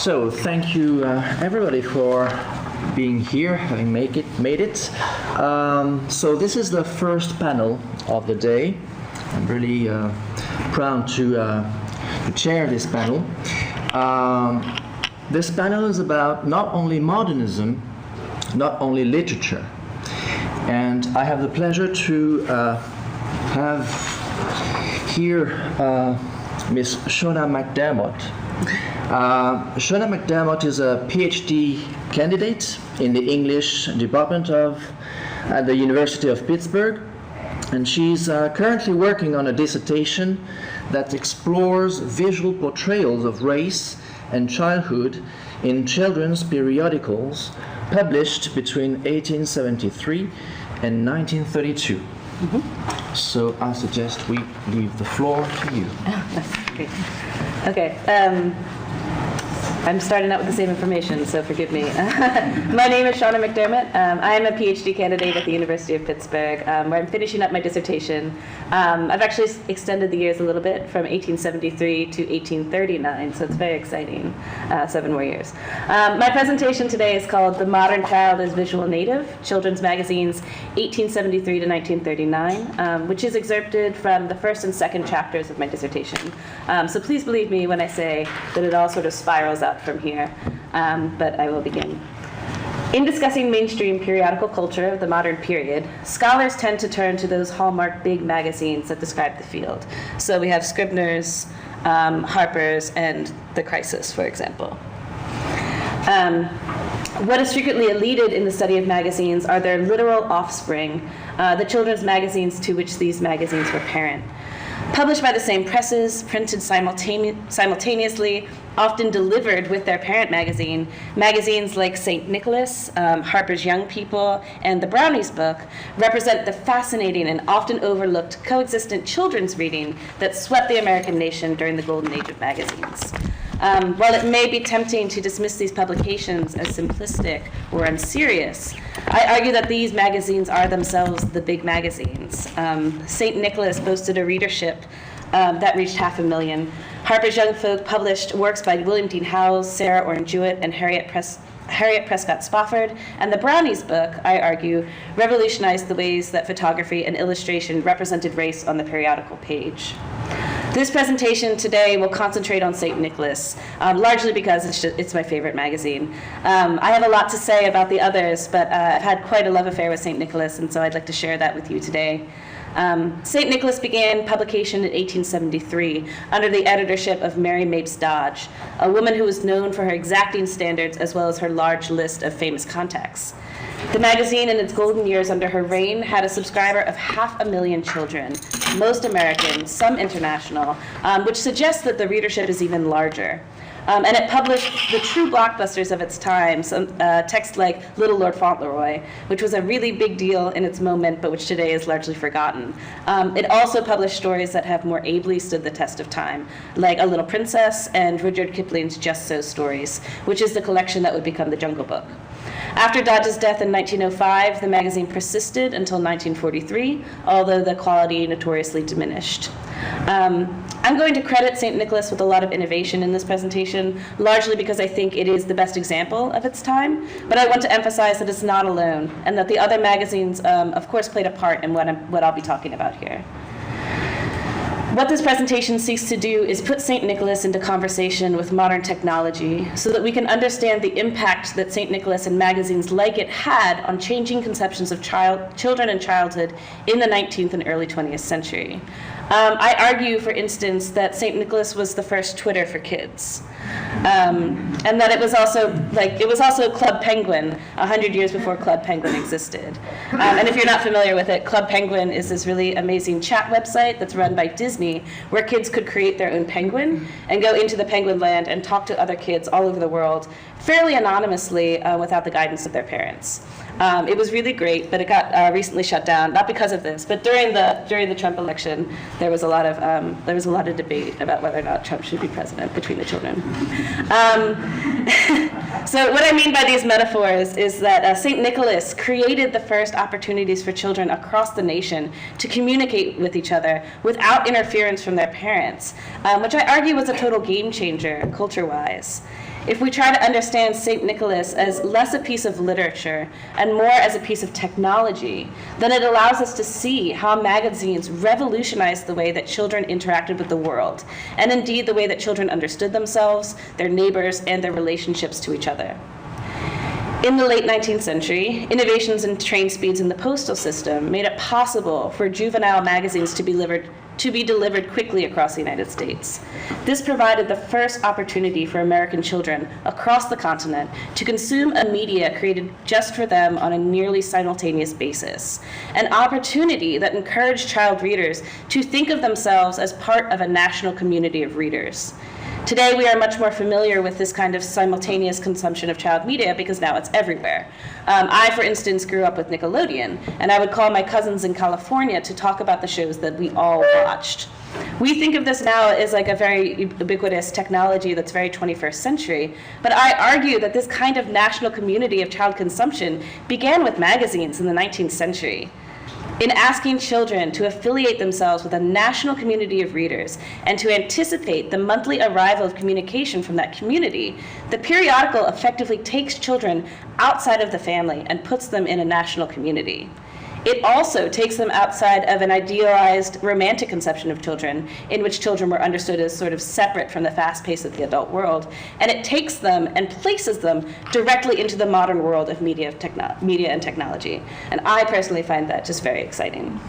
So thank you everybody for being here, having made it. So this is the first panel of the day. I'm really proud to chair this panel. This panel is about not only modernism, not only literature. And I have the pleasure to have here Miss Shawna McDermott. Shawna McDermott is a PhD candidate in the English department at the University of Pittsburgh, and she's currently working on a dissertation that explores visual portrayals of race and childhood in children's periodicals published between 1873 and 1932. Mm-hmm. So I suggest we leave the floor to you. Oh, that's great. Okay. I'm starting out with the same information, so forgive me. My name is Shawna McDermott. I am a PhD candidate at the University of Pittsburgh, where I'm finishing up my dissertation. I've actually extended the years a little bit from 1873 to 1839, so it's very exciting, 7 more years. My presentation today is called The Modern Child as Visual Native, Children's Magazines, 1873 to 1939, which is excerpted from the first and second chapters of my dissertation. So please believe me when I say that it all sort of spirals out from here, but I will begin. In discussing mainstream periodical culture of the modern period, scholars tend to turn to those hallmark big magazines that describe the field. So we have Scribner's, Harper's, and The Crisis, for example. What is frequently eluded in the study of magazines are their literal offspring, the children's magazines to which these magazines were parent. Published by the same presses, printed simultaneously, often delivered with their parent magazine, magazines like St. Nicholas, Harper's Young People, and the Brownies Book represent the fascinating and often overlooked coexistent children's reading that swept the American nation during the golden age of magazines. While it may be tempting to dismiss these publications as simplistic or unserious, I argue that these magazines are themselves the big magazines. St. Nicholas boasted a readership that reached 500,000. Harper's Young Folk published works by William Dean Howells, Sarah Orne Jewett, and Harriet Prescott Spofford, and the Brownies Book, I argue, revolutionized the ways that photography and illustration represented race on the periodical page. This presentation today will concentrate on St. Nicholas, largely because it's my favorite magazine. I have a lot to say about the others, but I've had quite a love affair with St. Nicholas, and so I'd like to share that with you today. St. Nicholas began publication in 1873 under the editorship of Mary Mapes Dodge, a woman who was known for her exacting standards as well as her large list of famous contacts. The magazine in its golden years under her reign had a subscriber of 500,000 children, most American, some international, which suggests that the readership is even larger. And it published the true blockbusters of its time, texts like Little Lord Fauntleroy, which was a really big deal in its moment, but which today is largely forgotten. It also published stories that have more ably stood the test of time, like A Little Princess and Rudyard Kipling's Just So Stories, which is the collection that would become the Jungle Book. After Dodge's death in 1905, the magazine persisted until 1943, although the quality notoriously diminished. I'm going to credit St. Nicholas with a lot of innovation in this presentation, largely because I think it is the best example of its time, but I want to emphasize that it's not alone, and that the other magazines, of course, played a part in what I'll be talking about here. What this presentation seeks to do is put St. Nicholas into conversation with modern technology so that we can understand the impact that St. Nicholas and magazines like it had on changing conceptions of children and childhood in the 19th and early 20th century. I argue, for instance, that St. Nicholas was the first Twitter for kids. And that it was also Club Penguin 100 years before Club Penguin existed. And if you're not familiar with it, Club Penguin is this really amazing chat website that's run by Disney, where kids could create their own penguin and go into the penguin land and talk to other kids all over the world fairly anonymously without the guidance of their parents. It was really great, but it got recently shut down, not because of this, but during the Trump election, there was a lot of debate about whether or not Trump should be president between the children. So what I mean by these metaphors is that St. Nicholas created the first opportunities for children across the nation to communicate with each other without interference from their parents, which I argue was a total game changer culture-wise. if we try to understand St. Nicholas as less a piece of literature and more as a piece of technology, then it allows us to see how magazines revolutionized the way that children interacted with the world, and indeed the way that children understood themselves, their neighbors, and their relationships to each other. In the late 19th century, innovations in train speeds in the postal system made it possible for juvenile magazines to be delivered quickly across the United States. This provided the first opportunity for American children across the continent to consume a media created just for them on a nearly simultaneous basis, an opportunity that encouraged child readers to think of themselves as part of a national community of readers. Today, we are much more familiar with this kind of simultaneous consumption of child media because now it's everywhere. I, for instance, grew up with Nickelodeon, and I would call my cousins in California to talk about the shows that we all watched. We think of this now as like a very ubiquitous technology that's very 21st century, but I argue that this kind of national community of child consumption began with magazines in the 19th century. In asking children to affiliate themselves with a national community of readers and to anticipate the monthly arrival of communication from that community, the periodical effectively takes children outside of the family and puts them in a national community. It also takes them outside of an idealized romantic conception of children, in which children were understood as sort of separate from the fast pace of the adult world, and it takes them and places them directly into the modern world of media and technology. And I personally find that just very exciting.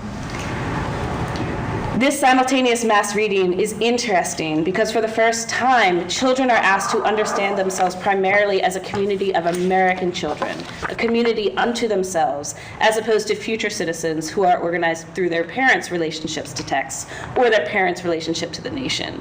This simultaneous mass reading is interesting because for the first time, children are asked to understand themselves primarily as a community of American children, a community unto themselves, as opposed to future citizens who are organized through their parents' relationships to texts or their parents' relationship to the nation.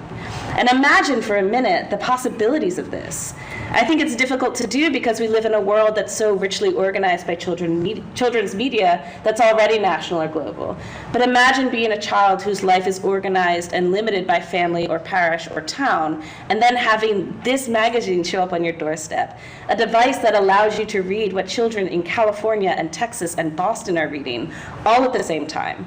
And imagine for a minute the possibilities of this. I think it's difficult to do because we live in a world that's so richly organized by children's media that's already national or global. But imagine being a child whose life is organized and limited by family or parish or town, and then having this magazine show up on your doorstep, a device that allows you to read what children in California and Texas and Boston are reading, all at the same time.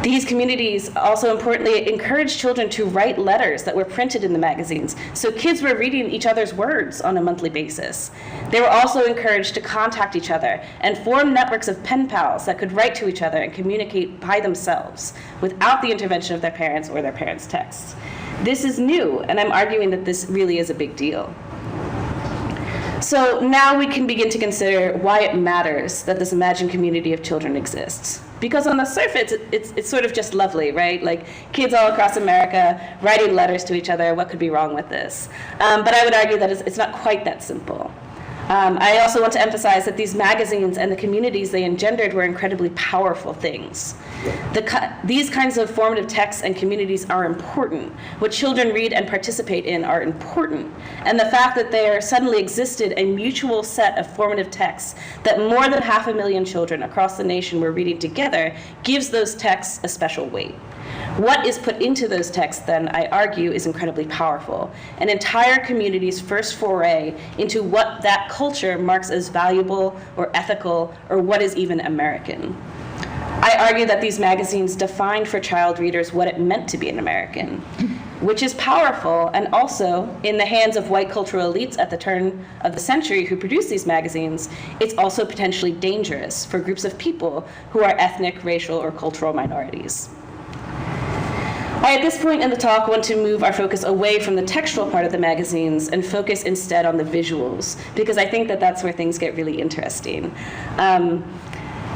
These communities also importantly encouraged children to write letters that were printed in the magazines, so kids were reading each other's words on a monthly basis. They were also encouraged to contact each other and form networks of pen pals that could write to each other and communicate by themselves without the intervention of their parents or their parents' texts. This is new, and I'm arguing that this really is a big deal. So now we can begin to consider why it matters that this imagined community of children exists. Because on the surface, it's sort of just lovely, right? Like kids all across America writing letters to each other, what could be wrong with this? But I would argue that it's not quite that simple. I also want to emphasize that these magazines and the communities they engendered were incredibly powerful things. These kinds of formative texts and communities are important. What children read and participate in are important. And the fact that there suddenly existed a mutual set of formative texts that more than 500,000 children across the nation were reading together gives those texts a special weight. What is put into those texts, then, I argue, is incredibly powerful. An entire community's first foray into what that culture marks as valuable or ethical or what is even American. I argue that these magazines defined for child readers what it meant to be an American, which is powerful, and also, in the hands of white cultural elites at the turn of the century who produced these magazines, it's also potentially dangerous for groups of people who are ethnic, racial, or cultural minorities. I, at this point in the talk, want to move our focus away from the textual part of the magazines and focus instead on the visuals, because I think that that's where things get really interesting.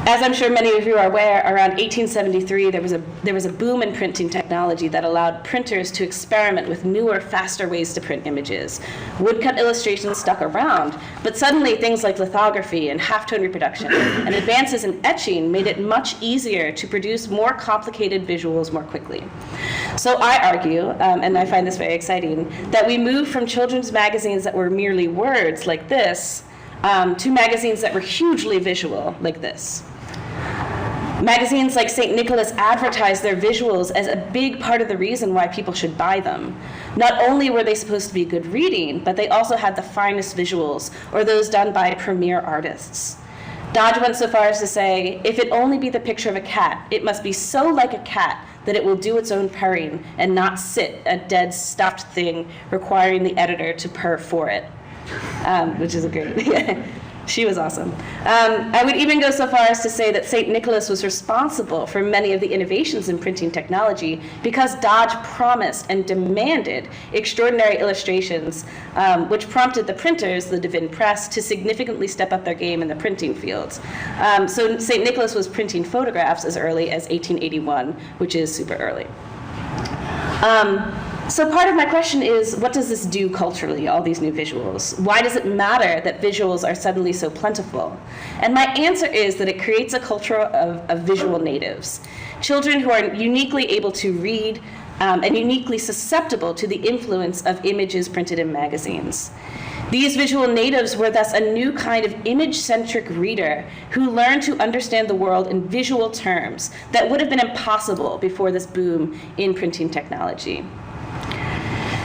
As I'm sure many of you are aware, around 1873, there was a boom in printing technology that allowed printers to experiment with newer, faster ways to print images. Woodcut illustrations stuck around, but suddenly things like lithography and halftone reproduction and advances in etching made it much easier to produce more complicated visuals more quickly. So I argue, and I find this very exciting, that we moved from children's magazines that were merely words like this to magazines that were hugely visual like this. Magazines like St. Nicholas advertised their visuals as a big part of the reason why people should buy them. Not only were they supposed to be good reading, but they also had the finest visuals, or those done by premier artists. Dodge went so far as to say, if it only be the picture of a cat, it must be so like a cat that it will do its own purring and not sit, a dead, stuffed thing, requiring the editor to purr for it. which is a great, she was awesome. I would even go so far as to say that St. Nicholas was responsible for many of the innovations in printing technology because Dodge promised and demanded extraordinary illustrations, which prompted the printers, the Devin Press, to significantly step up their game in the printing fields. So St. Nicholas was printing photographs as early as 1881, which is super early. So part of my question is, what does this do culturally, all these new visuals? Why does it matter that visuals are suddenly so plentiful? And my answer is that it creates a culture of visual natives, children who are uniquely able to read and uniquely susceptible to the influence of images printed in magazines. These visual natives were thus a new kind of image-centric reader who learned to understand the world in visual terms that would have been impossible before this boom in printing technology.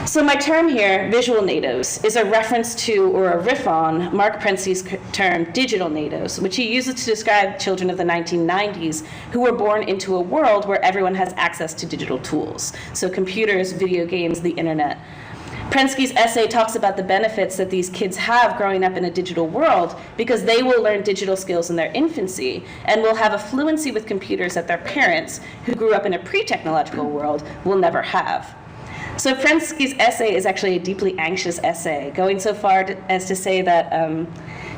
So my term here, visual natives, is a reference to, or a riff on, Mark Prensky's term digital natives, which he uses to describe children of the 1990s who were born into a world where everyone has access to digital tools. So computers, video games, the internet. Prensky's essay talks about the benefits that these kids have growing up in a digital world because they will learn digital skills in their infancy and will have a fluency with computers that their parents, who grew up in a pre-technological world, will never have. So Prensky's essay is actually a deeply anxious essay, going so far as to say that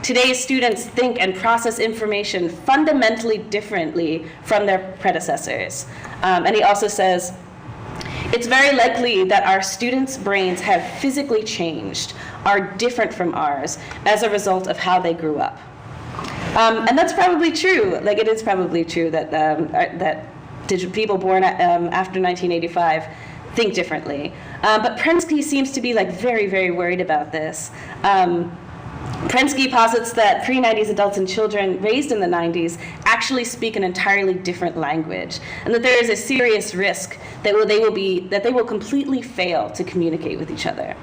today's students think and process information fundamentally differently from their predecessors. And he also says, it's very likely that our students' brains have physically changed, are different from ours, as a result of how they grew up. And that's probably true. Like, it is probably true that, people born after 1985 think differently. But Prensky seems to be very, very worried about this. Prensky posits that pre-90s adults and children raised in the 90s actually speak an entirely different language, and that there is a serious risk that they will completely fail to communicate with each other.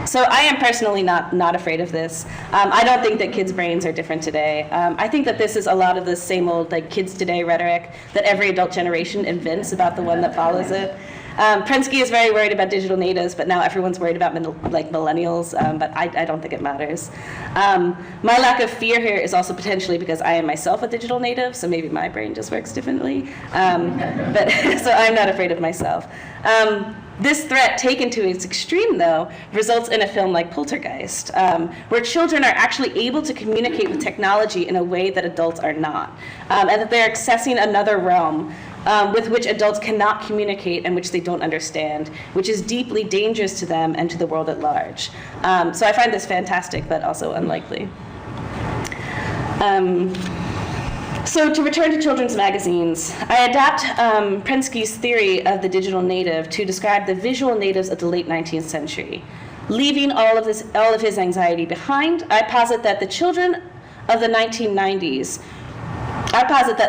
So I am personally not afraid of this. I don't think that kids' brains are different today. I think that this is a lot of the same old kids today rhetoric that every adult generation invents about the one that follows it. Prensky is very worried about digital natives, but now everyone's worried about millennials, but I don't think it matters. My lack of fear here is also potentially because I am myself a digital native, so maybe my brain just works differently. But so I'm not afraid of myself. This threat, taken to its extreme, though, results in a film like Poltergeist, where children are actually able to communicate with technology in a way that adults are not, and that they're accessing another realm with which adults cannot communicate and which they don't understand, which is deeply dangerous to them and to the world at large. So I find this fantastic, but also unlikely. So to return to children's magazines, I adapt Prensky's theory of the digital native to describe the visual natives of the late 19th century. Leaving all of his anxiety behind, I posit that the children of the 1990s,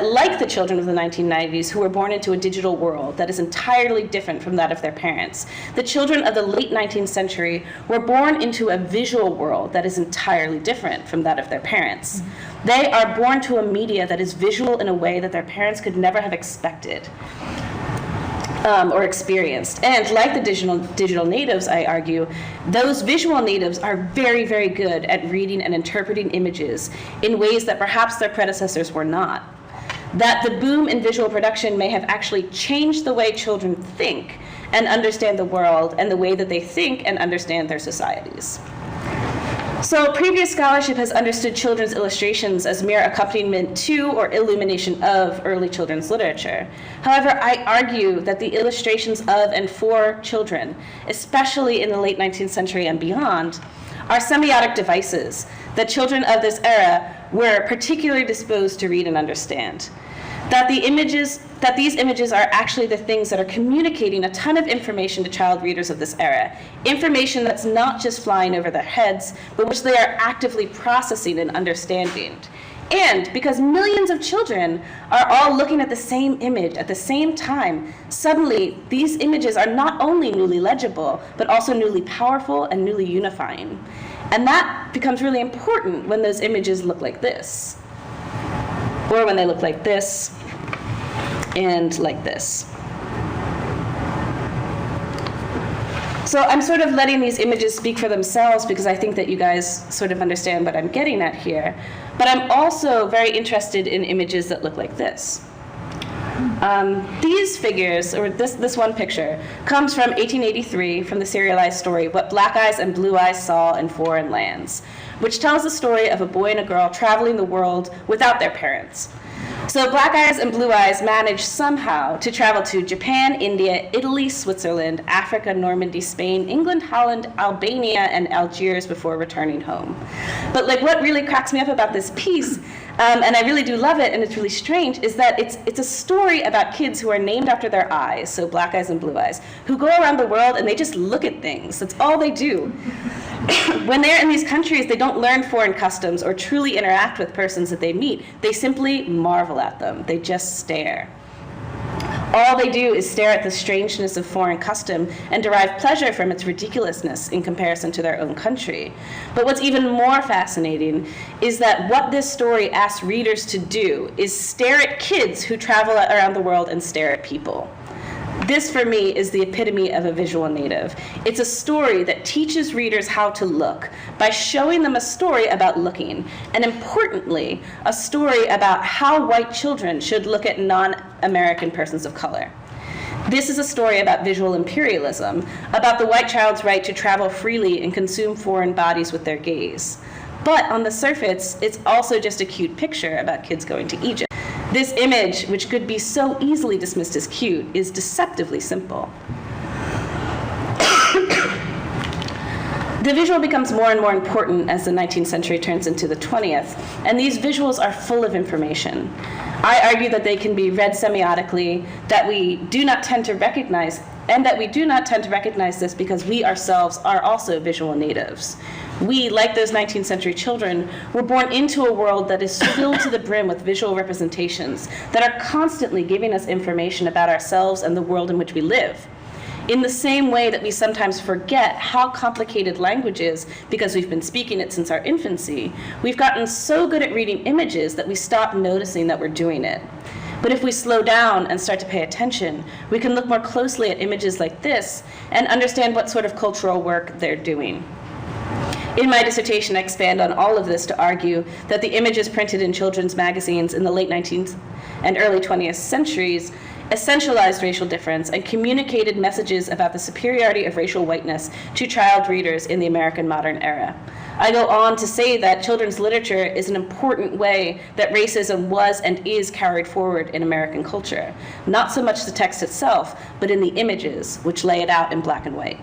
like the children of the 1990s who were born into a digital world that is entirely different from that of their parents, the children of the late 19th century were born into a visual world that is entirely different from that of their parents. They are born to a media that is visual in a way that their parents could never have expected or experienced. And like the digital natives, I argue, those visual natives are very, very good at reading and interpreting images in ways that perhaps their predecessors were not. That the boom in visual production may have actually changed the way children think and understand the world and the way that they think and understand their societies. So previous scholarship has understood children's illustrations as mere accompaniment to or illumination of early children's literature. However, I argue that the illustrations of and for children, especially in the late 19th century and beyond, are semiotic devices that children of this era were particularly disposed to read and understand. That these images are actually the things that are communicating a ton of information to child readers of this era. Information that's not just flying over their heads, but which they are actively processing and understanding. And because millions of children are all looking at the same image at the same time, suddenly these images are not only newly legible, but also newly powerful and newly unifying. And that becomes really important when those images look like this, or when they look like this, and like this. So I'm sort of letting these images speak for themselves because I think that you guys sort of understand what I'm getting at here. But I'm also very interested in images that look like this. These figures, or this one picture, comes from 1883 from the serialized story, What Black Eyes and Blue Eyes Saw in Foreign Lands, which tells the story of a boy and a girl traveling the world without their parents. So Black Eyes and Blue Eyes managed somehow to travel to Japan, India, Italy, Switzerland, Africa, Normandy, Spain, England, Holland, Albania, and Algiers before returning home. But like what really cracks me up about this piece, and I really do love it, and it's really strange, is that it's a story about kids who are named after their eyes, so Black Eyes and Blue Eyes, who go around the world and they just look at things. That's all they do. When they're in these countries, they don't learn foreign customs or truly interact with persons that they meet. They simply marvel at them. They just stare. All they do is stare at the strangeness of foreign custom and derive pleasure from its ridiculousness in comparison to their own country. But what's even more fascinating is that what this story asks readers to do is stare at kids who travel around the world and stare at people. This, for me, is the epitome of a visual native. It's a story that teaches readers how to look by showing them a story about looking, and importantly, a story about how white children should look at non-American persons of color. This is a story about visual imperialism, about the white child's right to travel freely and consume foreign bodies with their gaze. But on the surface, it's also just a cute picture about kids going to Egypt. This image, which could be so easily dismissed as cute, is deceptively simple. The visual becomes more and more important as the 19th century turns into the 20th, and these visuals are full of information. I argue that they can be read semiotically, that we do not tend to recognize, and that we do not tend to recognize this because we ourselves are also visual natives. We, like those 19th century children, were born into a world that is filled to the brim with visual representations that are constantly giving us information about ourselves and the world in which we live. In the same way that we sometimes forget how complicated language is because we've been speaking it since our infancy, we've gotten so good at reading images that we stop noticing that we're doing it. But if we slow down and start to pay attention, we can look more closely at images like this and understand what sort of cultural work they're doing. In my dissertation, I expand on all of this to argue that the images printed in children's magazines in the late 19th and early 20th centuries essentialized racial difference and communicated messages about the superiority of racial whiteness to child readers in the American modern era. I go on to say that children's literature is an important way that racism was and is carried forward in American culture. Not so much the text itself, but in the images, which lay it out in black and white.